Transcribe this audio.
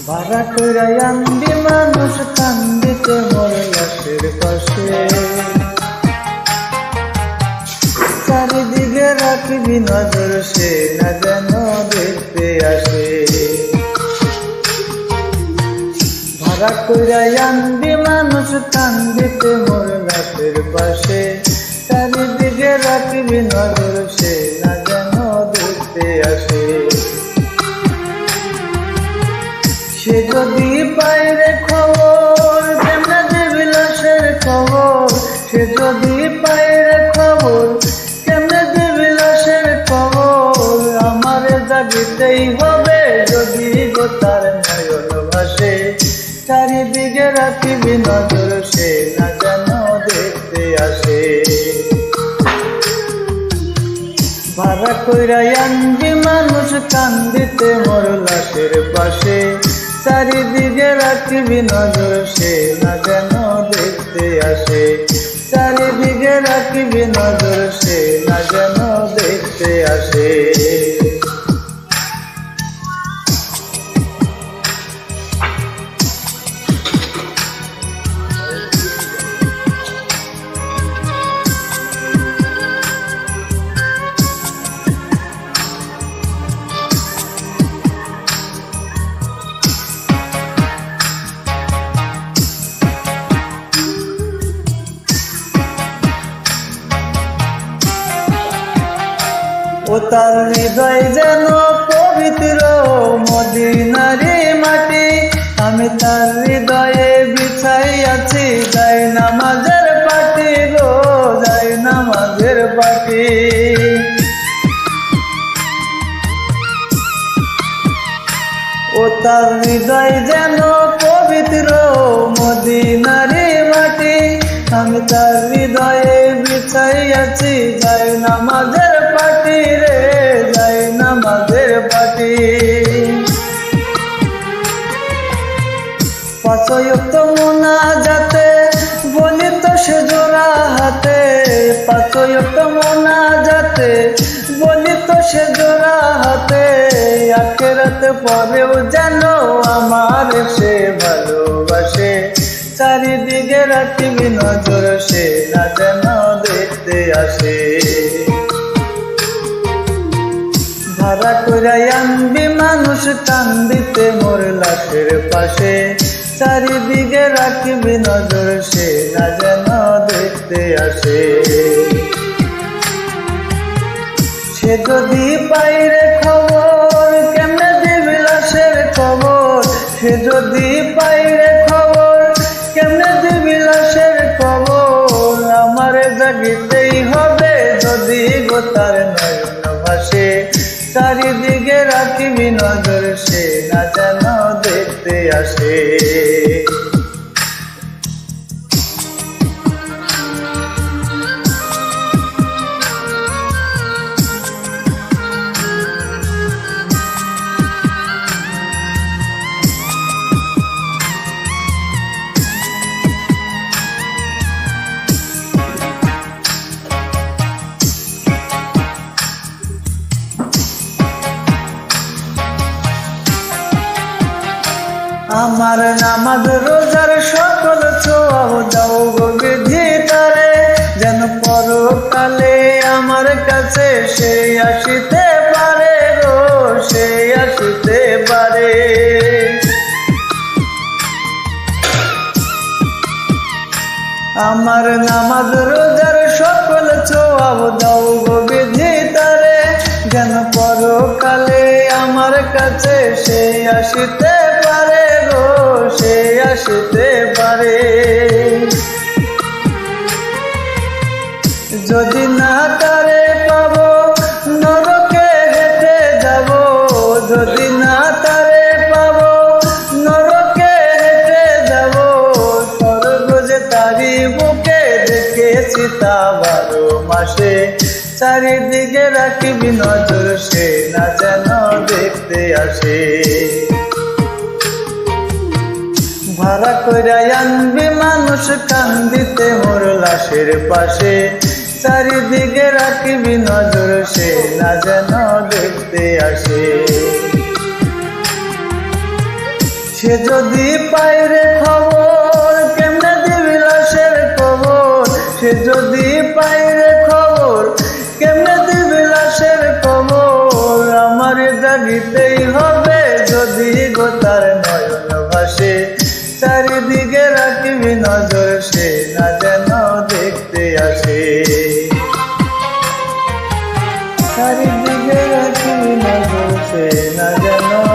ভাড়া কইরা আনবি মানুষ কান্দিতে মোর লাশের পাশে, চারিদিকে রাখবি নজর সে না যেন দেখতে আসে। ভাড়া কইরা আনবি মানুষ কান্দিতে মোর লাশের পাশে, চারিদিকে রাখবি নজর সে না যেন দেখতে আসে। সে যদি পাইরে খবর কেমনে দিবি লাশের খবর, সে যদি পাইরে খবর কেমনে দিবি লাশের খবর। আমারে জাগিতেই হবে যদি গো তার নয়ন ভাসে, চারিদিকে রাখিবি নজর সে না যেন দেখতে আসে। ভাড়া কইরা আনবি মানুষ কান্দিতে মোর লাশের পাশে, চারিদিকে রাখিবি নজর সে না যেন দেখতে আসে। চারিদিকে রাখিবি নজর সে না যেন দেখতে আসে। ও তার হৃদয় যেন পবিত্র মদিনারি মাটি, আমি তার হৃদয়ে বিছাই আছি যাই নামাজের পাটি গো, যাই নামাজের পাটি। ও তার হৃদয় যেন পবিত্র মদিনারি মাটি, আমি তার হৃদয়ে বিছাই আছি যাই নামাজের পাটি রে, যাই নামাজের পাটি। পাঁচ ওয়াক্ত মুনাজাতে বলি তো সে জোড়া হাতে, পাঁচ ওয়াক্ত মুনাজাতে বলি তো সে জোড়া হাতে। আখিরাতে পরেও যেন আমার সে ভালোবাসে, চারিদিকে রাখিবি নজর সে না যেন দেখতে আসে। ভাড়া কইরা আনবি মানুষ কান্দিতে মোর লাশের পাশে, চারিদিকে রাখিবি নজর সে না যেন দেখতে আসে। সে যদি পাইরে খবর কেমনে দিবি লাশের খবর, সে যদি পাইরে খবর কেমনে দিবি লাশের খবর। আমারে জাগিতেই হবে যদি গো তার নয়ন ভাসে, চারিদিকে রাখিবি নজর সে না যেন দেখতে আসে। আমার নামাজ রোজার সকল ছোঁয়াও দাও গো বিধি তারে, যেন পরকালে আমার কাছে সে আসিতে পারে গো, সে আসিতে পারে। আমার নামাজ রোজার সকল ছোঁয়াও দাও গো বিধি তারে, যেন পরকালে আমার কাছে সে আসিতে পারে গো, সে আসিতে পারে। যদি না তারে পাবো নরকে হেঁটে যাব, যদি না তারে পাবো নরকে হেঁটে যাব। স্বর্গ যে তারি বুকে দেখেছি তা 12 মাসে, চারিদিকে রাখিবি নজর সে না যেন দেখতে আসে। ভাড়া কইরা আনবি মানুষ কান্দিতে মোর লাশের পাশে, চারিদিকে রাখিবি নজর সে না যেন দেখতে আসে। সে যদি পাইরে খবর কেমনে দিবি লাশের খবর, সে যদি পাইরে খবর কেমনে দিবি লাশের খবর। আমার জাগিতেই হবে যদি গোতার নয়ন ভাসে, চারিদিকে রাখবি নজর সে না যেন দেখতে আসে। চারিদিকে রাখবি নজর সে না যেন